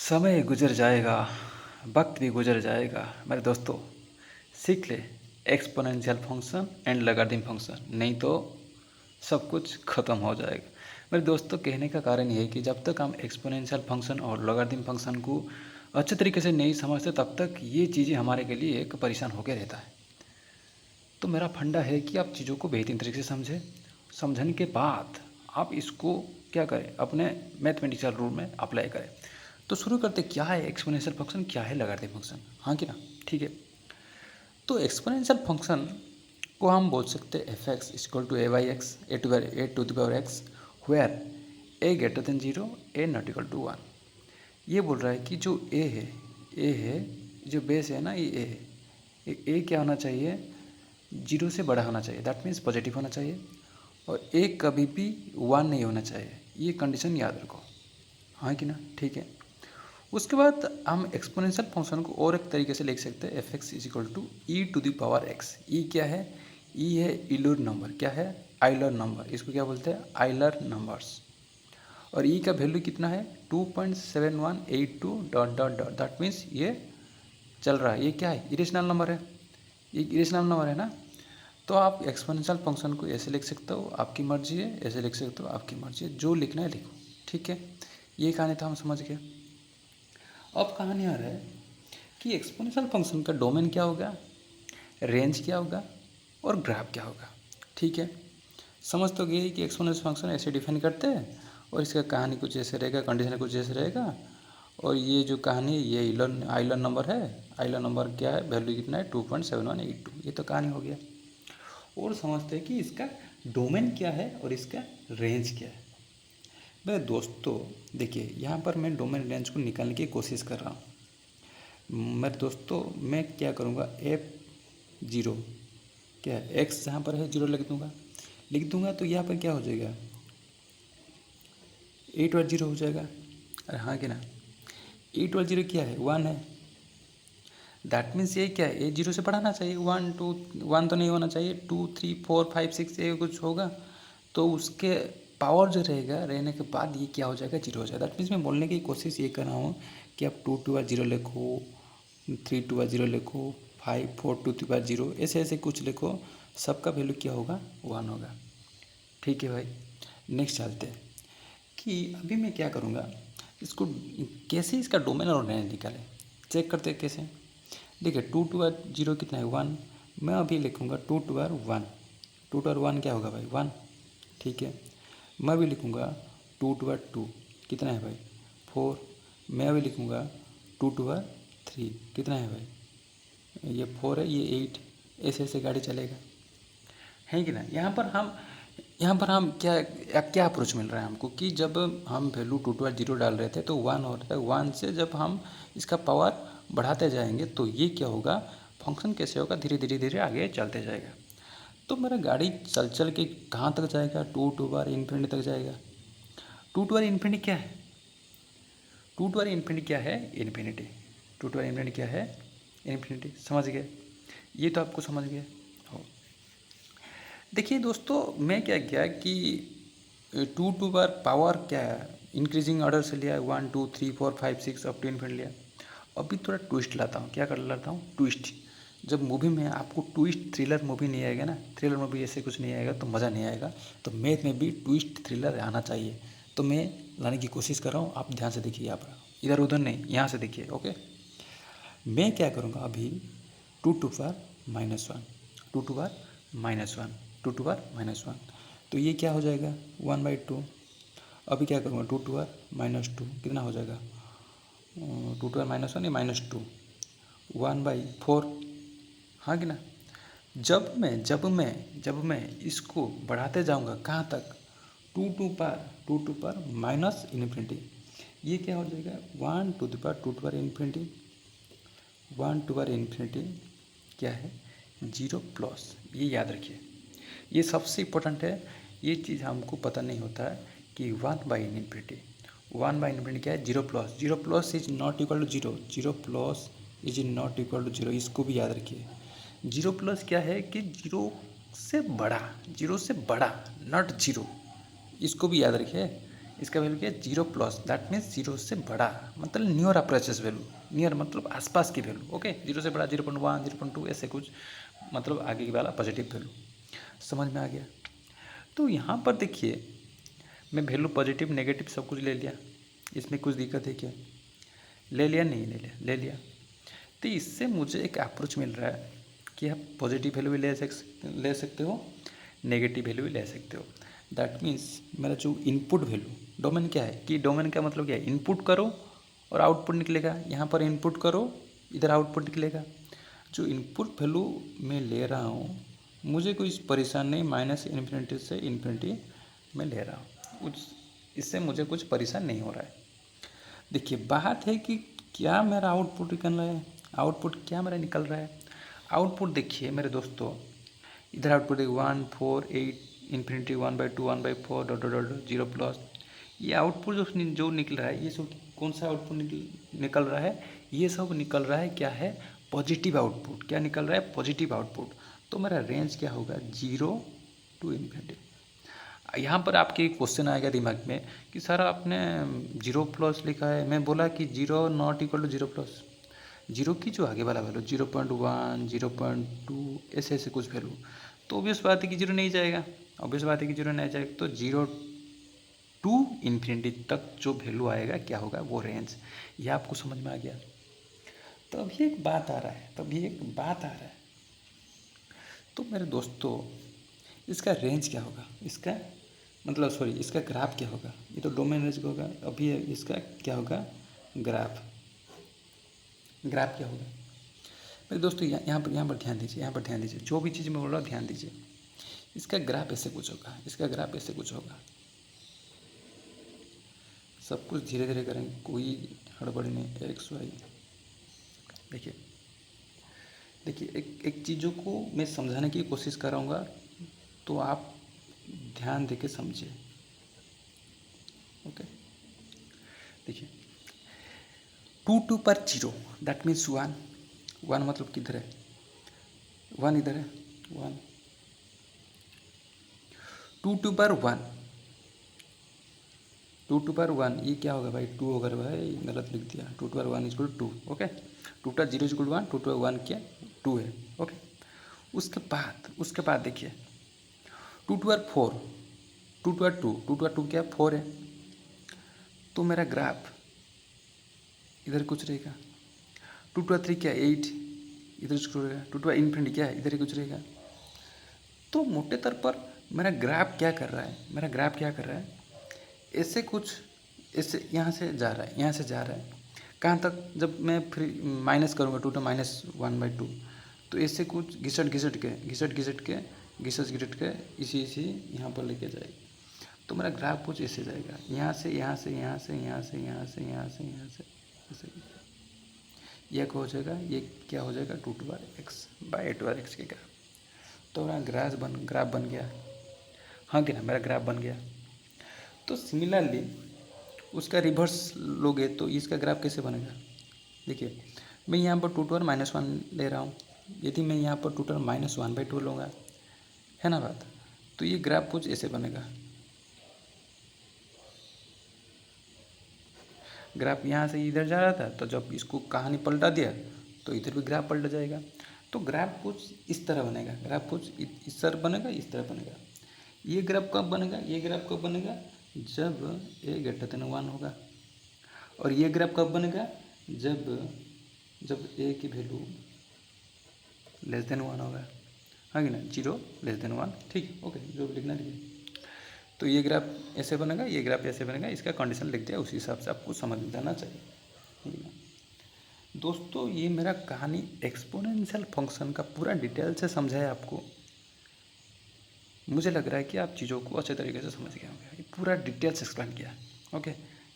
समय गुजर जाएगा, वक्त भी गुजर जाएगा मेरे दोस्तों। सीख ले exponential function and logarithm function, नहीं तो सब कुछ ख़त्म हो जाएगा। मेरे दोस्तों, कहने का कारण ये है कि जब तक हम एक्सपोनेंशियल फंक्शन और लॉगरिथम फंक्शन को अच्छे तरीके से नहीं समझते तब तक ये चीज़ें हमारे के लिए एक परेशान होकर रहता है। तो मेरा फंडा है कि आप चीज़ों को बेहतरीन तरीके से समझें। समझने के बाद आप इसको क्या करें, अपने मैथमेटिकल रूल में अप्लाई करें। तो शुरू करते, क्या है एक्सपोनेंशियल फंक्शन, क्या है लॉगरिथम फंक्शन, हाँ कि ना। ठीक है, तो एक्सपोनेंशियल फंक्शन को हम बोल सकते हैं F X equal to A by X A to the power X where A greater than zero A not equal to one. ये बोल रहा है कि जो ए है, जो बेस है ना, ये है, ए क्या होना चाहिए, जीरो से बड़ा होना चाहिए, दैट मीन्स पॉजिटिव होना चाहिए, और ए कभी भी वन नहीं होना चाहिए। ये कंडीशन याद रखो, हाँ कि ना। ठीक है, उसके बाद हम एक्सपोनेंशियल फंक्शन को और एक तरीके से लिख सकते हैं, F X is equal to E to the power X. E क्या है, ई है इलर नंबर, क्या है, आइलर नंबर, इसको क्या बोलते हैं, आइलर नंबर्स। और ई का वैल्यू कितना है, 2.7182 dot dot dot, that means ये चल रहा है, ये क्या है, इरेशनल नंबर है, ये इरेशनल नंबर है ना। तो आप एक्सपोनेंशियल फंक्शन को ऐसे लिख सकते हो, आपकी मर्जी है, ऐसे लिख सकते हो, आपकी मर्जी है, जो लिखना है लिखो। ठीक है, ये कहानी था, हम समझ गए। अब कहानी आ रहा है कि एक्सपोनेंशियल फंक्शन का डोमेन क्या होगा, रेंज क्या होगा, और ग्राफ क्या होगा। ठीक है, समझ तो गए कि एक्सपोनेंशियल फंक्शन ऐसे डिफाइन करते हैं, और इसका कहानी कुछ ऐसे रहेगा, कंडीशन कुछ ऐसे रहेगा, और ये जो कहानी, ये आइलर नंबर है, आइलर नंबर क्या है, वैल्यू कितना है 2.7182, ये तो कहानी हो गया। और समझते हैं कि इसका डोमेन क्या है और इसका रेंज क्या है। मेरे दोस्तों देखिए, यहाँ पर मैं डोमेन रेंज को निकालने की कोशिश कर रहा हूँ। मेरे दोस्तों, मैं क्या करूँगा, एफ जीरो क्या है, एक्स जहाँ पर है जीरो लिख दूँगा, तो यहाँ पर क्या हो जाएगा, 8/0 हो जाएगा। अरे हाँ कि ना, 8/0 क्या है, वन है, दैट मीन्स ये क्या है, ये जीरो से बढ़ाना चाहिए, 1 तो नहीं होना चाहिए, 2 3 4 5 6 ये कुछ होगा, तो उसके पावर जो रहेगा, रहने के बाद ये क्या हो जाएगा, जीरो हो जाएगा। दैट मीन्स मैं बोलने की कोशिश ये कर रहा हूँ कि आप 2 2 लिखो, 3 2 लिखो, 5 4 2 0, ऐसे ऐसे कुछ लिखो, सबका वैल्यू क्या होगा, 1 होगा। ठीक है भाई, नेक्स्ट चलते हैं कि अभी मैं क्या करूँगा, इसको कैसे इसका डोमेन और रेंज निकालें, चेक करते हैं कैसे। देखिए 2 2 0 कितना है, 1, मैं अभी लिखूँगा 2 2 1, 2 2 1 क्या होगा भाई, 1। ठीक है, मैं भी लिखूँगा 2 2 2 कितना है भाई, 4, मैं भी लिखूँगा 2 2 3 कितना है भाई, ये 4 है, ये 8, ऐसे ऐसे गाड़ी चलेगा, है कि ना। यहाँ पर हम क्या अप्रोच मिल रहा है हमको, कि जब हम वैल्यू 2 2 0 डाल रहे थे तो 1 हो रहा था, 1 से जब हम इसका पावर बढ़ाते जाएंगे तो ये क्या होगा, फंक्शन कैसे होगा, धीरे धीरे धीरे आगे चलते जाएगा। तो मेरा गाड़ी चल चल के कहाँ तक जाएगा, 2 इन्फिनिटी तक जाएगा। 2 इन्फिनिटी क्या है, 2 इन्फिनिटी क्या है, इन्फिनिटी, 2 इन्फिनिटी क्या है, इन्फिनिटी। समझ गए, ये तो आपको समझ गया हो। देखिए दोस्तों, मैं क्या किया कि 2 बार पावर क्या है, इंक्रीजिंग ऑर्डर से लिया, 1 2 3 4 5 6 अप टू इन्फिनिटी लिया। अभी थोड़ा ट्विस्ट लाता हूँ, क्या कर लाता हूँ, ट्विस्ट। जब मूवी में आपको ट्विस्ट थ्रिलर मूवी नहीं आएगा ना, थ्रिलर मूवी ऐसे कुछ नहीं आएगा तो मज़ा नहीं आएगा, तो मैथ में भी ट्विस्ट थ्रिलर आना चाहिए, तो मैं लाने की कोशिश कर रहा हूँ। आप ध्यान से देखिए, यहाँ पर इधर उधर नहीं, यहाँ से देखिए, ओके। मैं क्या करूँगा अभी, 2 2 1, 2 2 1, 2 2 1, तो ये क्या हो जाएगा, 1/2। अभी क्या करूँगा, 2 2 कितना हो जाएगा, 2 2 1 या -2, 1/4, हाँ कि ना। जब मैं इसको बढ़ाते जाऊँगा कहाँ तक, 2 2 पर माइनस इन्फिनिटी, ये क्या हो जाएगा, 1 इन्फिनिटी क्या है, 0 प्लस, ये याद रखिए, ये सबसे इम्पोर्टेंट है। ये चीज़ हमको पता नहीं होता है कि 1/इन्फिनिटी, 1/इन्फिनिटी क्या है, 0 plus, 0 plus is not equal to 0, 0 plus is not equal to 0, इसको भी याद रखिए। 0 प्लस क्या है कि 0 से बड़ा, 0 से बड़ा, नॉट 0, इसको भी याद रखिए। इसका वैल्यू क्या है, 0 प्लस, दैट मीन्स 0 से बड़ा, मतलब नियर अप्रोचेस वैल्यू, नियर मतलब आसपास की वैल्यू। ओके, 0 से बड़ा 0.1 0.2 ऐसे कुछ, मतलब आगे वाला पॉजिटिव वैल्यू। समझ में आ गया। तो यहाँ पर देखिए, मैं वैल्यू पॉजिटिव नेगेटिव सब कुछ ले लिया, इसमें कुछ दिक्कत है क्या? ले लिया, नहीं ले लिया, ले लिया। तो इससे मुझे एक अप्रोच मिल रहा है कि आप पॉजिटिव वैल्यू भी ले सकते हो, नेगेटिव वैल्यू भी ले सकते हो। दैट मीन्स मेरा जो इनपुट वैल्यू, डोमेन क्या है, कि डोमेन का मतलब क्या है, इनपुट करो और आउटपुट निकलेगा। यहाँ पर इनपुट करो, इधर आउटपुट निकलेगा। जो इनपुट वैल्यू मैं ले रहा हूँ, मुझे कोई परेशान नहीं, माइनस इन्फिनिटी से इन्फिनिटी मैं ले रहा हूँ, इससे मुझे कुछ परेशान नहीं हो रहा है। देखिए, बात है कि क्या मेरा आउटपुट निकल रहा है, आउटपुट क्या मेरा निकल रहा है। आउटपुट देखिए मेरे दोस्तों, इधर आउटपुट देखिए 1 4 8 infinity 1/2 1/4 dot dot dot 0 plus. ये आउटपुट जो निकल रहा है, ये सब कौन सा आउटपुट निकल रहा है, ये सब निकल रहा है क्या है, पॉजिटिव आउटपुट। क्या निकल रहा है, पॉजिटिव आउटपुट। तो मेरा रेंज क्या होगा, 0 टू इन्फिनिटी। यहाँ पर आपके क्वेश्चन आएगा दिमाग में कि सर आपने 0 प्लस लिखा है, मैं बोला कि 0 नॉट इक्वल टू 0 प्लस, 0 की जो आगे वाला वैल्यू 0.1 0.2 ऐसे ऐसे कुछ वैल्यू, तो ऑब्वियस बात है कि 0 नहीं जाएगा, ऑब्वियस बात है कि 0 नहीं जाएगा। तो 0 टू इन्फिनिटी तक जो वैल्यू आएगा क्या होगा, वो रेंज। ये आपको समझ में आ गया। तो अभी एक बात आ रहा है, तो मेरे दोस्तों, इसका रेंज क्या होगा, इसका मतलब सॉरी, इसका ग्राफ क्या होगा। ये तो डोमेन रेंज का होगा, अभी इसका क्या होगा, ग्राफ। ग्राफ क्या होगा मेरे दोस्तों, यहाँ पर ध्यान दीजिए, यहाँ पर ध्यान दीजिए, जो भी चीज़ मैं बोल रहा हूँ ध्यान दीजिए। इसका ग्राफ ऐसे कुछ होगा, इसका ग्राफ ऐसे कुछ होगा। सब कुछ धीरे धीरे करेंगे, कोई हड़बड़ी नहीं। एक्स वाई, देखिए देखिए, एक चीज़ों को मैं समझाने की कोशिश कराऊंगा, तो आप ध्यान देके समझिए। ओके, देखिए 2 पर 0 दैट मीन्स 1, 1 मतलब किधर है, 1 इधर है, 1 2 पर 1, 2 पर 1, ये क्या होगा भाई, 2 होगा भाई, गलत लिख दिया। 2 पर 1 इक्वल 2। ओके, 2 पर 0 इक्वल 1, 2 पर 1 क्या 2 है। ओके, उसके बाद देखिए 2 पर 4, 2 पर 2, 2 पर 2 क्या 4 है। तो मेरा ग्राफ इधर कुछ रहेगा। 2 पर 3 क्या 8, इधर कुछ रहेगा। 2 पर इन्फिनिटी क्या है, इधर ही कुछ रहेगा। तो मोटे तौर पर मेरा ग्राफ क्या कर रहा है, मेरा ग्राफ क्या कर रहा है, ऐसे कुछ, ऐसे यहाँ से जा रहा है, यहाँ से जा रहा है कहाँ तक, जब मैं फिर माइनस करूँगा 2 to -1/2, तो ऐसे कुछ घिसट घिसट के इसी यहाँ पर लेके जाएगा। तो मेरा ग्राफ कुछ ऐसे जाएगा, यहाँ से यहाँ से यहाँ से यहाँ से यहाँ से यहाँ से यहाँ से ऐसे। यह क्या हो जाएगा, ये क्या हो जाएगा, 2/x/8/x के ग्राफ। तो मेरा ग्राफ बन गया, हाँ कि ना, मेरा ग्राफ बन गया। तो सिमिलरली उसका रिवर्स लोगे तो इसका ग्राफ कैसे बनेगा। देखिए, मैं यहाँ पर 2 to -1 ले रहा हूँ, यदि मैं यहाँ पर 2 to -1/2 लूँगा, है ना बात, तो ये ग्राफ कुछ ऐसे बनेगा। ग्राफ यहाँ से इधर जा रहा था, तो जब इसको कहानी पलटा दिया तो इधर भी ग्राफ पलट जाएगा। तो ग्राफ कुछ इस तरह बनेगा, ग्राफ कुछ इस तरह बनेगा, इस तरह बनेगा। ये ग्राफ कब बनेगा, ये ग्राफ कब बनेगा, जब a 1 होगा। और ये ग्राफ कब बनेगा, जब a की वैल्यू <<1 होगा, हाँ कि ना, 0<1। ठीक, ओके, जो भी लिखना लिखिए। तो ये ग्राफ ऐसे बनेगा, ये ग्राफ ऐसे बनेगा, इसका कंडीशन लिख दिया, उसी हिसाब से आपको समझ जाना चाहिए, ठीक है ना। दोस्तों, ये मेरा कहानी एक्सपोनेंशियल फंक्शन का पूरा डिटेल से समझा है आपको। मुझे लग रहा है कि आप चीज़ों को अच्छे तरीके से समझ गए होंगे। ये पूरा डिटेल से एक्सप्लेन किया। ओके,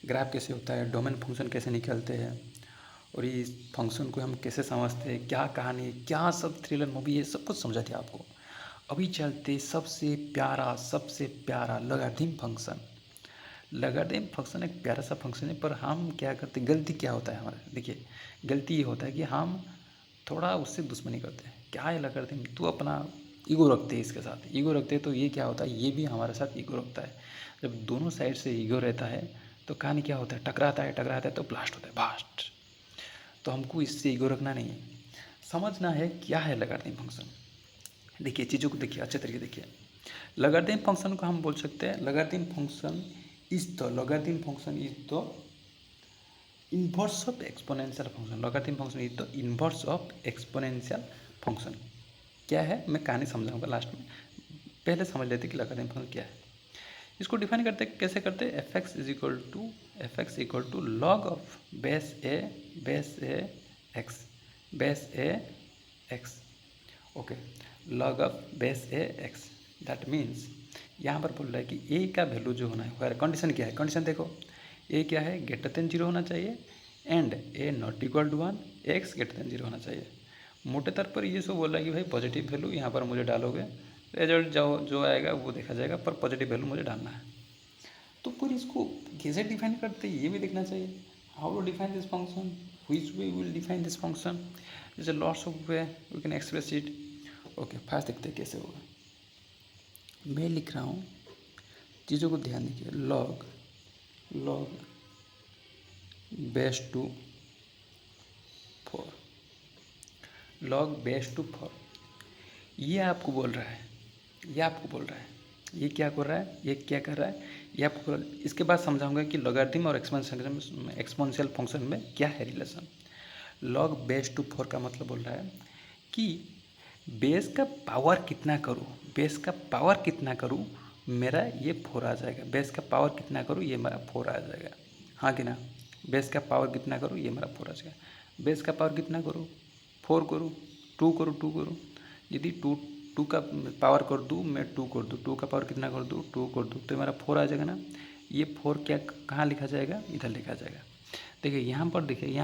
ग्राफ कैसे होता है, डोमेन फंक्शन कैसे निकलते हैं, और ये फंक्शन को हम कैसे समझते हैं, क्या कहानी है, क्या सब थ्रिलर मूवी है, सब कुछ समझा दिया आपको। अभी चलते सबसे प्यारा लॉगरिथम फंक्शन। लॉगरिथम फंक्शन एक प्यारा सा फंक्शन है, पर हम क्या करते, गलती क्या होता है हमारा, देखिए गलती ये होता है कि हम थोड़ा उससे दुश्मनी करते हैं। क्या है लॉगरिथम, तू अपना ईगो रखते हैं इसके साथ, ईगो रखते हैं तो ये क्या होता है, ये भी हमारे साथ ईगो रखता है। जब दोनों साइड से ईगो रहता है तो कहानी क्या होता है, टकराता है तो ब्लास्ट होता है, बास्ट। तो हमको इससे ईगो रखना नहीं है, समझना है क्या है लॉगरिथम फंक्शन। देखिए चीज़ों को देखिए, अच्छे तरीके देखिए। लॉगरिथम फंक्शन को हम बोल सकते हैं, logarithm function is the inverse of exponential function. Logarithm function is the inverse of exponential function. क्या है, मैं कहानी समझाऊंगा लास्ट में, पहले समझ लेते कि लॉगरिथम फंक्शन क्या है। इसको डिफाइन करते कैसे करते, F X equal to log of base A X. Okay, log of base A X, that means यहाँ पर बोल रहा है कि ए का वैल्यू जो होना है, कंडीशन क्या है, कंडीशन देखो, ए क्या है, ग्रेटर देन 0 होना चाहिए, and A not equal to 1, X greater than 0 होना चाहिए। मोटे तौर पर ये सब बोल रहा है कि भाई पॉजिटिव वैल्यू यहाँ पर मुझे डालोगे, रिजल्ट जो आएगा वो देखा जाएगा, पर पॉजिटिव वैल्यू मुझे डालना है। तो फिर इसको कैसे डिफाइन करते हैं ये भी देखना चाहिए। How to define this function, which way will define this function, जैसे lots of way we can express it. Okay, first देखते हैं कैसे होगा। मैं लिख रहा हूँ, चीज़ों को ध्यान दीजिए, log base two 4, log base two 4, ये आपको बोल रहा है, ये क्या कर रहा है, ये आपको इसके बाद समझाऊंगा कि लॉगरिथम और एक्सपोनेंशियल फंक्शन में क्या है रिलेशन। लॉग बेस टू 4 का मतलब बोल रहा है कि बेस का पावर कितना करूँ, मेरा ये 4 आ जाएगा। बेस का पावर कितना करूँ, ये मेरा 4 आ जाएगा, हाँ कि ना। बेस का पावर कितना करूँ, ये मेरा 4 आ जाएगा। बेस का पावर कितना करूँ, 4 करूँ, 2 करूँ। यदि 2 का पावर कर दूँ, मैं 2 कर दूँ, 2 का पावर कितना कर दूँ, 2 कर दूँ, तो मेरा 4 आ जाएगा ना। ये 4 क्या कहाँ लिखा जाएगा, इधर लिखा जाएगा। देखिए यहाँ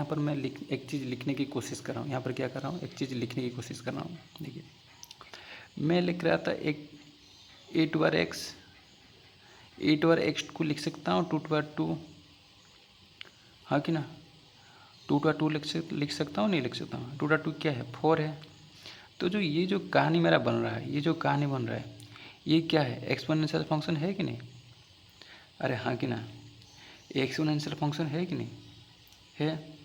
पर मैं एक चीज़ लिखने की कोशिश कर रहा हूँ, यहाँ पर क्या कर रहा हूँ, एक चीज़ लिखने की कोशिश कर रहा हूँ। देखिए मैं लिख रहा था एक 8 बार एक्स को लिख सकता हूँ 2 बार 2, हाँ कि ना। 2 बार 2 लिख सकता हूँ, नहीं लिख सकता हूँ। 2 बार 2 क्या है, 4 है। तो जो ये जो कहानी मेरा बन रहा है, ये क्या है, एक्सपोनेंशियल फंक्शन है कि नहीं, अरे हाँ कि ना, एक्सपोनेंशियल फंक्शन है कि नहीं है।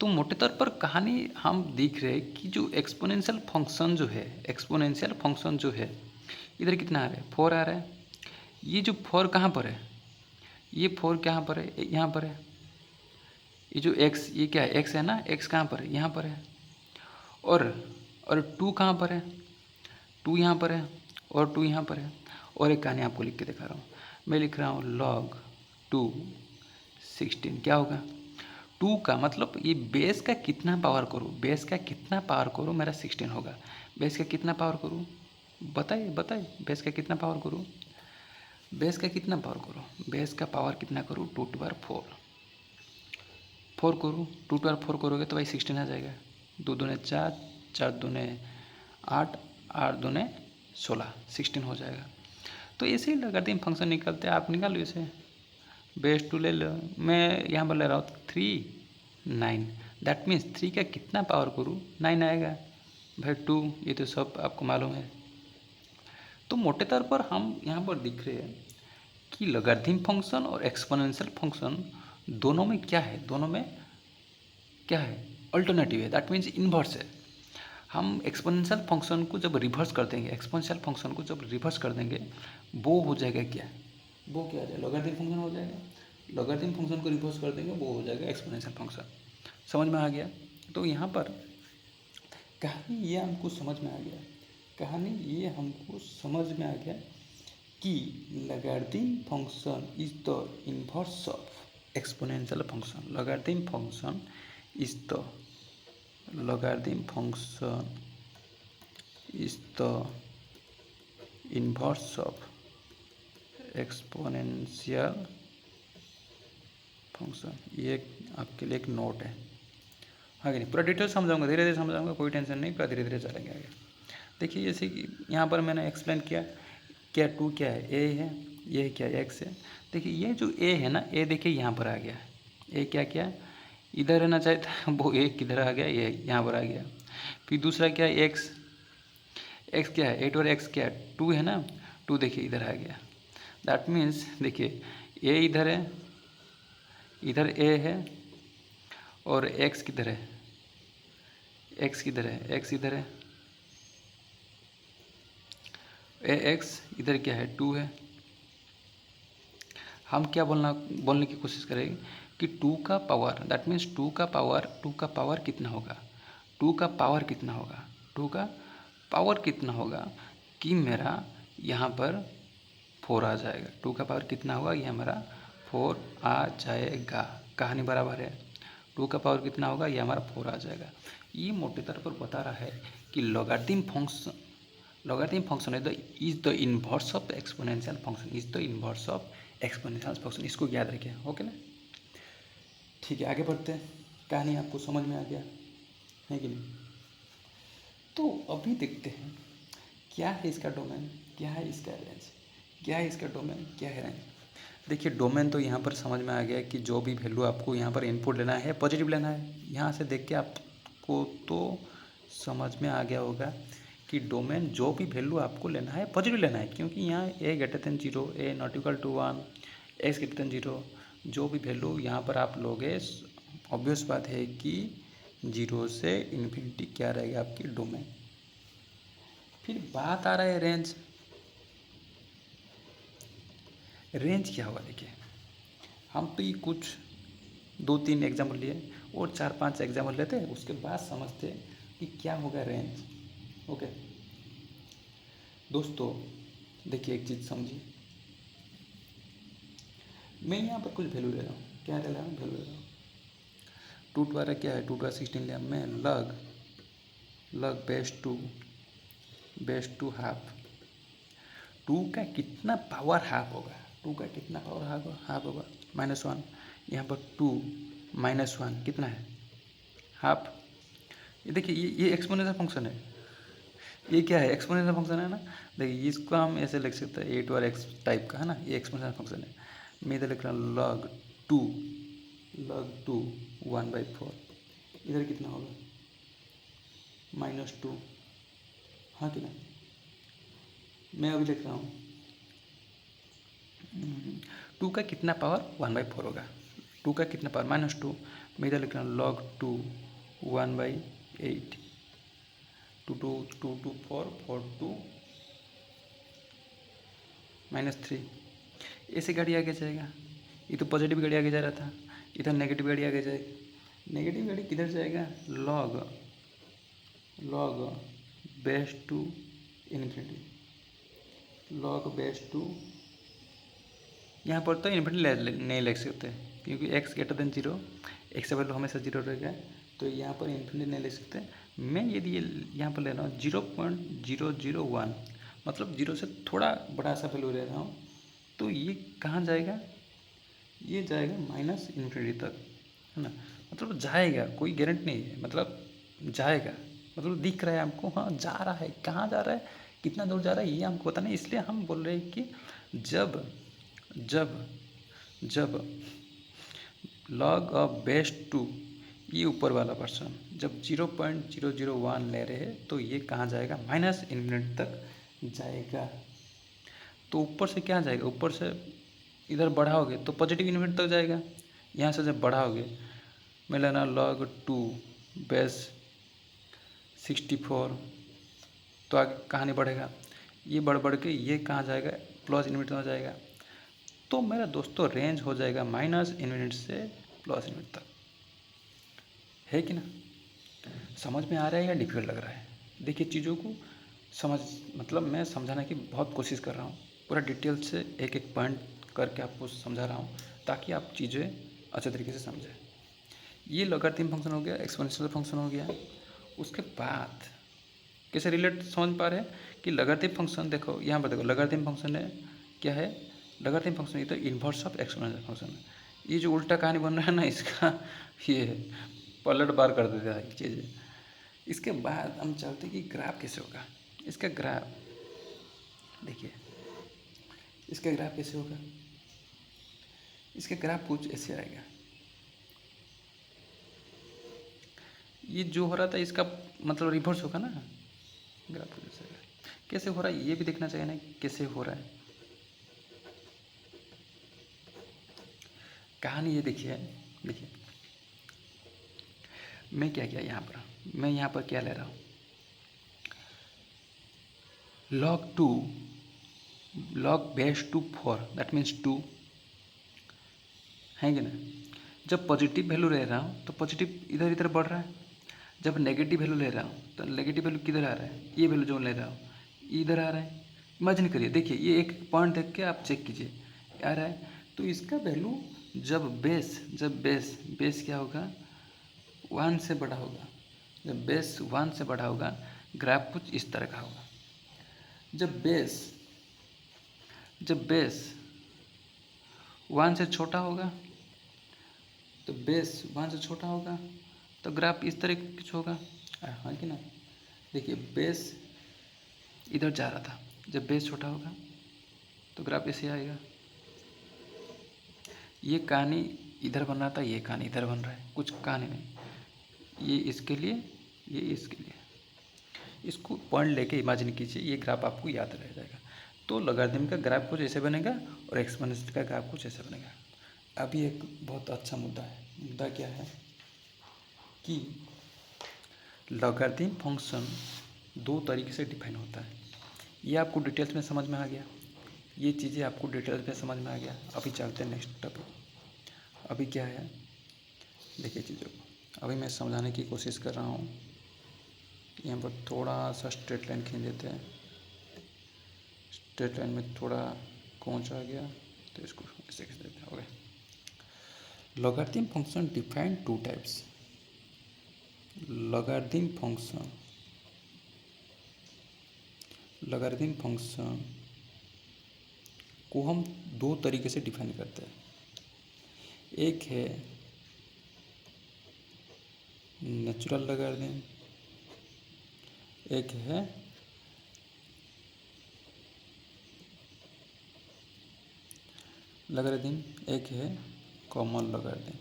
तो मोटे तौर पर कहानी हम देख रहे हैं कि जो एक्सपोनेंशियल फंक्शन जो है, इधर कितना आ रहा है, 4 आ रहा है। ये जो 4 कहाँ पर है, ये 4 कहाँ पर है, यहाँ पर है। ये जो x, ये क्या है, x है ना, x कहाँ पर है, यहाँ पर है। और 2 कहाँ पर है, 2 यहाँ पर है, और 2 यहाँ पर है। और एक कहानी आपको लिख के दिखा रहा हूँ, मैं लिख रहा हूँ log 2 16, क्या होगा, 2 का मतलब ये बेस का कितना पावर करूँ, मेरा 16 होगा। बेस का कितना पावर करूँ, बताइए बेस का कितना पावर करूँ, बेस का पावर कितना करूँ, 2 to the power 4 करूँ, 2 to the power 4 करोगे तो भाई 16 आ जाएगा। 2 दूने 4, 4 दूने 8, 8 दूने 16, 16 हो जाएगा। तो ऐसे ही लॉगरिथम फंक्शन निकलते हैं, आप निकालो इसे। बेस 2 ले लो, मैं यहाँ पर ले रहा हूँ 3 9, दैट मीन्स 3 का कितना पावर करूँ, 9 आएगा भाई। 2 ये तो सब आपको मालूम है। तो मोटे तौर पर हम यहाँ पर दिख रहे हैं कि लॉगरिथम फंक्शन और एक्सपोनेंशियल फंक्शन दोनों में क्या है, अल्टरनेटिव है, दैट मीन्स इन्वर्स है। हम एक्सपोनेंशियल फंक्शन को जब रिवर्स कर देंगे, वो हो जाएगा क्या, वो क्या हो जाएगा, लॉगरिथम फंक्शन हो जाएगा। लॉगरिथम फंक्शन को रिवर्स कर देंगे, वो हो जाएगा एक्सपोनेंशियल फंक्शन। समझ में आ गया। तो यहाँ पर कहानी ये हमको समझ में आ गया कि logarithm function is the inverse of exponential function. Logarithm function is the inverse of exponential function. ये आपके लिए एक नोट है, हाँ कि नहीं। पूरा डिटेल समझाऊंगा, धीरे धीरे समझाऊंगा, कोई टेंशन नहीं, पूरा धीरे धीरे चलेंगे आगे। देखिए जैसे कि यहाँ पर मैंने एक्सप्लेन किया, क्या 2 क्या है, ए है, ये क्या है, एक्स है। देखिए ये जो ए है ना, ए देखिए यहाँ पर आ गया, ए क्या इधर रहना चाहिए था, वो ए किधर आ गया, ये यहाँ पर आ गया। फिर दूसरा क्या है, एक्स, एक्स क्या है 8 और एक्स क्या है 2 है ना, 2 देखिए इधर आ गया। दैट मीन्स देखिए ए इधर है, इधर ए है, और एक्स किधर है, एक्स किधर है, एक्स इधर है, ए एक्स इधर क्या है 2 है। हम क्या बोलने की कोशिश करेंगे कि 2 का पावर, दैट मीन्स 2 का पावर कितना होगा, 2 का पावर कितना होगा, 2 का पावर कितना होगा कि मेरा यहाँ पर 4 आ जाएगा। 2 का पावर कितना होगा, ये हमारा 4 आ जाएगा। कहानी बराबर है। 2 का पावर कितना होगा, ये हमारा 4 आ जाएगा। ये मोटे तौर पर बता रहा है कि logarithm function is the inverse of exponential function, is the inverse of exponential function. इसको याद रखें, ओके ना। ठीक है, आगे बढ़ते हैं। कहानी आपको समझ में आ गया है कि नहीं? तो अभी देखते हैं क्या है इसका डोमेन, क्या है इसका रेंज, क्या है इसका डोमेन, क्या है रेंज। देखिए डोमेन तो यहाँ पर समझ में आ गया कि जो भी वैल्यू आपको यहाँ पर इनपुट लेना है पॉजिटिव लेना है। यहाँ से देख के आपको तो समझ में आ गया होगा कि डोमेन जो भी वैल्यू आपको लेना है पॉजिटिव लेना है, क्योंकि यहाँ A greater than 0, A not equal to 1, X greater than 0, जो भी वैल्यू यहाँ पर आप लोगे, ऑब्वियस बात है कि 0 से इन्फिनिटी क्या रहेगा आपकी डोमेन। फिर बात आ रहा है रेंज। रेंज क्या होगा, देखिए हम तो ये कुछ 2-3 एग्जाम्पल लिए और 4-5 एग्जाम्पल लेते हैं, उसके बाद समझते हैं कि क्या होगा रेंज। ओके दोस्तों, देखिए एक चीज़ समझिए, मैं यहाँ पर कुछ वैल्यू ले रहा हूँ, क्या ले रहा हूँ, वैल्यू ले रहा हूँ। 2 द्वारा क्या है, 2 द्वारा 16 लिया मैं, लग बेस टू हाफ। 2 का कितना पावर हाफ होगा, 2 का कितना पावर हाफ होगा, -1। यहाँ पर 2 -1 कितना है, हाफ। ये देखिए ये एक्सपोनेंशियल फंक्शन है, ये क्या है, एक्सपोनेंशियल फंक्शन है ना। देखिए इसको हम ऐसे लिख सकते हैं 8 और एक्स टाइप का है ना, ये एक्सपोनेंशियल फंक्शन है। मैं इधर लिख रहा हूँ लग टू 1/4। इधर कितना होगा, -2, हाँ कि ना। मैं अभी लिख रहा हूँ 2 का कितना पावर 1/4 होगा, 2 का कितना पावर -2। मैं इधर लिख रहा हूँ log 2 1/8, 2 4 4 2 -3। ऐसे गाड़ी आगे जाएगा, ये तो पॉजिटिव गाड़ी आगे जा रहा था, इधर नेगेटिव गाड़ी आगे जाएगी। नेगेटिव गाड़ी किधर जाएगा, log base two infinity, log base two, यहाँ पर तो इन्फिनिटी नहीं लिख सकते क्योंकि एक्स ग्रेटर देन 0, एक्स का वैल्यू हमेशा 0 रहेगा, तो यहाँ पर इन्फिनिटी नहीं लिख सकते। मैं यदि ये यहाँ पर ले रहा हूँ 0.001, मतलब 0 से थोड़ा बड़ा सा वैल्यू ले रहा हूँ, तो ये कहाँ जाएगा, ये जाएगा माइनस इन्फिनिटी तक, है ना। मतलब जाएगा, कोई गारंटी नहीं है, मतलब जाएगा, मतलब दिख रहा है हमको, हाँ जा रहा है, कहाँ जा रहा है, कितना दूर जा रहा है, ये हमको पता नहीं। इसलिए हम बोल रहे हैं कि जब लॉग ऑफ बेस टू, ये ऊपर वाला पर्सन जब 0.001 ले रहे हैं, तो ये कहाँ जाएगा, माइनस इन्फिनिटी तक जाएगा। तो ऊपर से क्या जाएगा, ऊपर से इधर बढ़ाओगे तो पॉजिटिव इन्फिनिटी तक जाएगा। यहाँ से जब बढ़ाओगे, मैं लेना log 2 बेस 64, तो आगे कहाँ नहीं बढ़ेगा, ये बढ़ के ये कहाँ जाएगा, प्लस इन्फिनिटी में जाएगा। तो मेरा दोस्तों रेंज हो जाएगा माइनस इन्फिनिटी से प्लस इन्फिनिटी तक, है कि ना। समझ में आ रहा है या डिफिकल्ट लग रहा है? देखिए चीज़ों को मतलब मैं समझाने की बहुत कोशिश कर रहा हूँ, पूरा डिटेल से एक एक पॉइंट करके आपको समझा रहा हूँ ताकि आप चीज़ें अच्छे तरीके से समझें। ये लॉगरिथम फंक्शन हो गया, एक्सपोनेंशियल फंक्शन हो गया। उसके बाद कैसे रिलेट समझ पा रहे हैं कि लॉगरिथम फंक्शन, देखो यहाँ पर देखो लॉगरिथम फंक्शन है, क्या है, लॉगरिथम फंक्शन ये तो इन्वर्स ऑफ एक्सपोनेंशियल फंक्शन है। ये जो उल्टा कहानी बन रहा है ना, इसका ये पलट बार कर देता है चीज़ें। इसके बाद हम चलते कि ग्राफ कैसे होगा। इसका ग्राफ देखिए, इसका ग्राफ कैसे होगा, इसका ग्राफ कुछ ऐसे आएगा। ये जो हो रहा था इसका मतलब रिवर्स होगा ना, ग्राफ कैसे आएगा, कैसे हो रहा है ये भी देखना चाहिए ना, कैसे हो रहा है। कहानी ये देखिए, देखिए मैं क्या किया यहाँ पर, मैं यहाँ पर क्या ले रहा हूँ, log 2 log base 2 4 that means 2 है कि ना। जब पॉजिटिव वैल्यू ले रहा हूँ तो पॉजिटिव इधर इधर बढ़ रहा है, जब नेगेटिव वैल्यू ले रहा हूँ तो नेगेटिव वैल्यू किधर आ रहा है, ये वैल्यू जो ले रहा हूँ इधर आ रहा है। इमेजिन करिए, देखिए ये एक पॉइंट देख के आप चेक कीजिए आ रहा है। तो इसका वैल्यू जब बेस क्या होगा, 1 से बड़ा होगा। जब बेस 1 से बड़ा होगा ग्राफ कुछ इस तरह का होगा। जब बेस 1 से छोटा होगा, तो बेस 1 से छोटा होगा तो ग्राफ इस तरह कुछ होगा, हाँ कि ना। देखिए बेस इधर जा रहा था, जब बेस छोटा होगा तो ग्राफ ऐसे आएगा। ये कहानी इधर बन रहा था, ये कहानी इधर बन रहा है, कुछ कहानी नहीं। ये इसके लिए, ये इसके लिए, इसको पॉइंट लेके इमेजिन कीजिए, ये ग्राफ आपको याद रह जाएगा। तो लॉगरिथम का ग्राफ कुछ ऐसे बनेगा और एक्सपोनेंशियल का ग्राफ कुछ ऐसे बनेगा। अभी एक बहुत अच्छा मुद्दा है, मुद्दा क्या है कि लॉगरिथम फंक्शन 2 तरीके से डिफाइन होता है। ये आपको डिटेल्स में समझ में आ गया, ये चीज़ें आपको डिटेल्स में समझ में आ गया। अभी चलते हैं नेक्स्ट टॉपिक। अभी क्या है देखिए चीज़ों को, अभी मैं समझाने की कोशिश कर रहा हूँ। यहाँ पर थोड़ा सा स्ट्रेट लाइन खींच देते हैं, स्ट्रेट लाइन में थोड़ा कोंच आ गया तो इसको ऐसे खींच देते हैं। Okay, logarithm function define 2 types. Logarithm function को हम 2 तरीके से डिफाइन करते हैं। एक है नेचुरल लॉगरिथम, एक है लॉगरिथम, एक है कॉमन लॉगरिथम।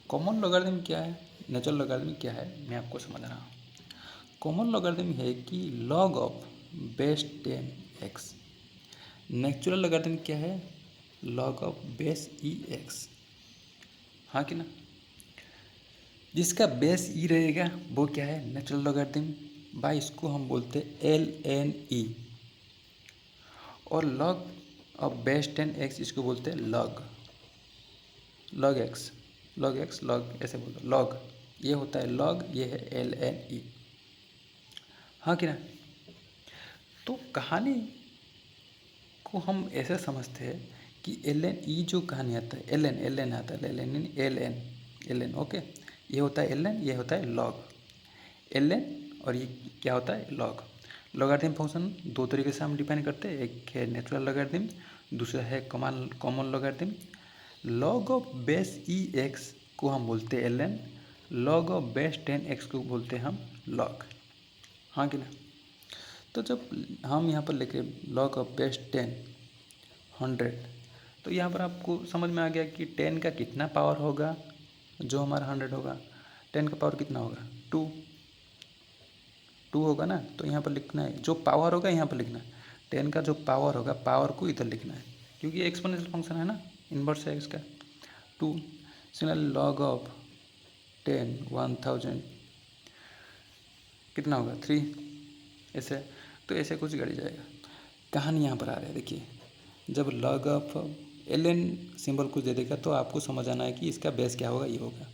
कॉमन लॉगरिथम क्या है, नेचुरल लॉगरिथम क्या है, मैं आपको समझ रहा हूँ। कॉमन लॉगरिथम है कि log of base 10x। Natural logarithm क्या है, log ऑफ बेस ex, हाँ कि ना। जिसका बेस ई रहेगा वो क्या है, नेचुरल लॉगरिथम, बाय इसको हम बोलते हैं ln e। और log ऑफ बेस 10x इसको बोलते हैं log x, log ऐसे बोलो log, ये होता है log, ये है ln e, हाँ कि ना। तो कहानी को हम ऐसे समझते हैं कि ln e जो कहानी आता है, ln आता है, ln ओके, ये होता है ln, ये होता है log, ln और ये क्या होता है log। लॉगरिथम फंक्शन 2 तरीके से हम डिफाइन करते हैं, एक है नेचुरल लॉगरिथम, दूसरा है common logarithm. log of base ex को हम बोलते हैं ln, log of base 10x को बोलते हैं हम log, हाँ कि ना। तो जब हम यहाँ पर लेके log ऑफ बेस 10 100, तो यहाँ पर आपको समझ में आ गया कि 10 का कितना पावर होगा, जो हमारा 100 होगा 10 का पावर कितना होगा, 2 होगा ना। तो यहाँ पर लिखना है जो पावर होगा, यहाँ पर लिखना है 10 का जो पावर होगा, पावर को इधर लिखना है क्योंकि एक्सपोनेंशियल फंक्शन है ना, इन्वर्स है इसका 2। सिमिलरली log ऑफ 10 1000 कितना होगा 3, ऐसे। तो ऐसे कुछ गढ़ जाएगा। कहानी यहाँ पर आ रहा है, देखिए जब log ऑफ ln सिंबल कुछ दे देगा तो आपको समझ आना है कि इसका बेस क्या होगा, ये होगा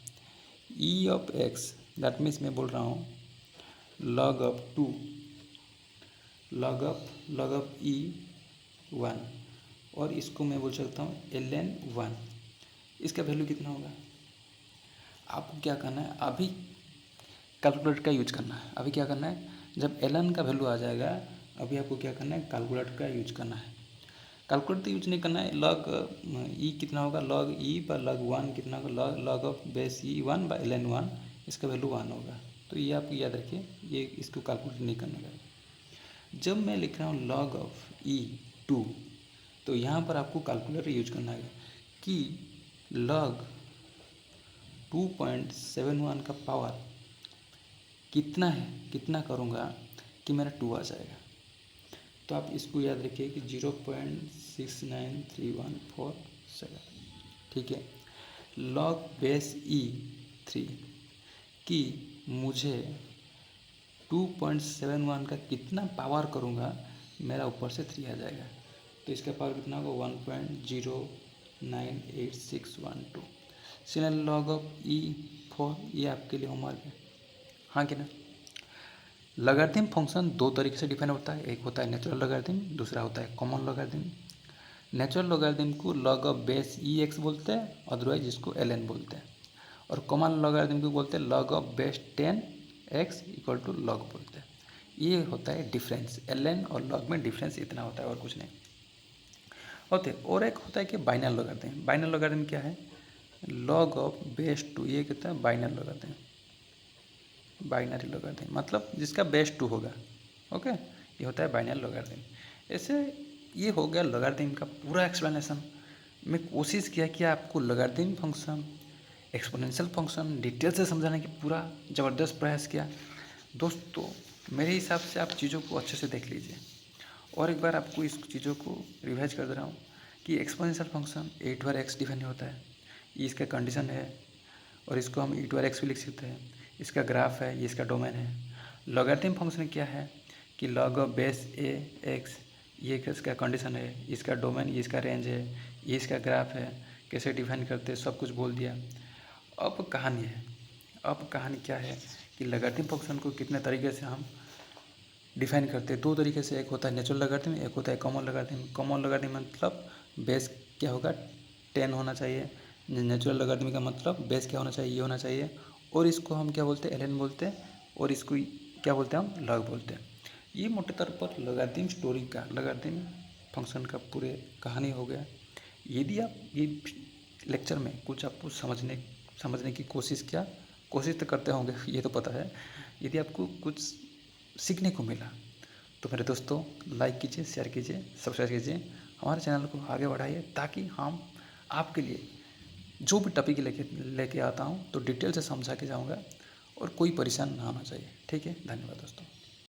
e of x, that means मैं बोल रहा हूँ log of 2, log of e 1, और इसको मैं बोल सकता हूँ ln 1। इसका वैल्यू कितना होगा, आपको क्या करना है, अभी कैलकुलेटर का यूज करना है। अभी क्या करना है, जब ln का वैल्यू आ जाएगा, अभी आपको क्या करना है, कैलकुलेटर का यूज करना है। कैलकुलेटर यूज नहीं करना है, log e कितना होगा, log e पर log 1 कितना होगा, log of base e 1 by ln 1, इसका वैल्यू 1 होगा। तो ये आपको याद रखिए, ये इसको कैलकुलेट नहीं करना पड़ेगा। जब मैं लिख रहा हूँ log ऑफ e 2, तो यहाँ पर आपको कैलकुलेटर यूज करना है कि log 2.71 का पावर कितना है, कितना करूँगा कि मेरा 2 आ जाएगा। तो आप इसको याद रखिए कि 0.693147, ठीक है। लॉग बेस ई 3 कि मुझे 2.71 का कितना पावर करूँगा मेरा ऊपर से 3 आ जाएगा। तो इसका पावर कितना होगा 1.098612। सिमिलर लॉग ऑफ E4, ये आपके लिए होमवर्क है, हाँ कि ना। लॉगरिथम फंक्शन दो तरीके से डिफाइन होता है, एक होता है नेचुरल लॉगरिथम, दूसरा होता है कॉमन लॉगरिथम। नेचुरल लॉगरिथम को log of base E x बोलते हैं, अदरवाइज इसको ln बोलते हैं। और कॉमन लॉगरिथम को बोलते हैं log of base 10x equal to log बोलते हैं। ये होता है डिफरेंस, ln और लॉग में डिफरेंस इतना होता है और कुछ नहीं होते। और एक होता है कि बाइनरी लॉगरिथम। बाइनरी लॉगरिथम क्या है, लॉग ऑफ बेस 2, ये कहता है बाइनरी लॉगरिथम। बाइनरी लॉगरिथम मतलब जिसका बेस 2 होगा, ओके, ये होता है बाइनरी लॉगरिथम। ऐसे ये हो गया लॉगरिथम का पूरा एक्सप्लेनेशन। मैं कोशिश किया कि आपको logarithm function, exponential function detail से समझाने की पूरा ज़बरदस्त प्रयास किया। दोस्तों मेरे हिसाब से आप चीज़ों को अच्छे से देख लीजिए, और एक बार आपको इस चीज़ों को रिवाइज कर दे रहा हूँ कि एक्सपोनेंशियल फंक्शन e/x डिफाइन होता है, ये इसका कंडीशन है, और इसको हम e/x भी लिख सकते हैं। इसका ग्राफ है, ये इसका डोमेन है। लॉगरिथम फंक्शन क्या है कि log of base A x, ये इसका कंडीशन है, इसका डोमेन, ये इसका रेंज है, ये इसका ग्राफ है, कैसे डिफाइन करते हैं सब कुछ बोल दिया। अब कहानी है, अब कहानी क्या है कि लॉगरिथम फंक्शन को कितने तरीके से हम डिफाइन करते हैं। दो तरीके से, एक होता है नेचुरल लॉगरिथम, एक होता है कॉमन लॉगरिथम। कॉमन लॉगरिथम मतलब बेस क्या होगा 10 होना चाहिए। नेचुरल लॉगरिथम का मतलब बेस क्या होना चाहिए, ये होना चाहिए। और इसको हम क्या बोलते हैं, ln बोलते हैं, और इसको क्या बोलते हैं, हम लॉग बोलते हैं। ये मोटे तौर पर लॉगरिथम स्टोरी का, लॉगरिथम फंक्शन का पूरे कहानी हो गया। यदि आप ये लेक्चर में कुछ आपको समझने की कोशिश तो करते होंगे, ये तो पता है। यदि आपको कुछ सीखने को मिला तो मेरे दोस्तों लाइक कीजिए, शेयर कीजिए, सब्सक्राइब कीजिए, हमारे चैनल को आगे बढ़ाइए, ताकि हम आपके लिए जो भी टॉपिक लेके आता हूँ तो डिटेल से समझा के जाऊँगा, और कोई परेशान ना होना चाहिए। ठीक है, धन्यवाद दोस्तों।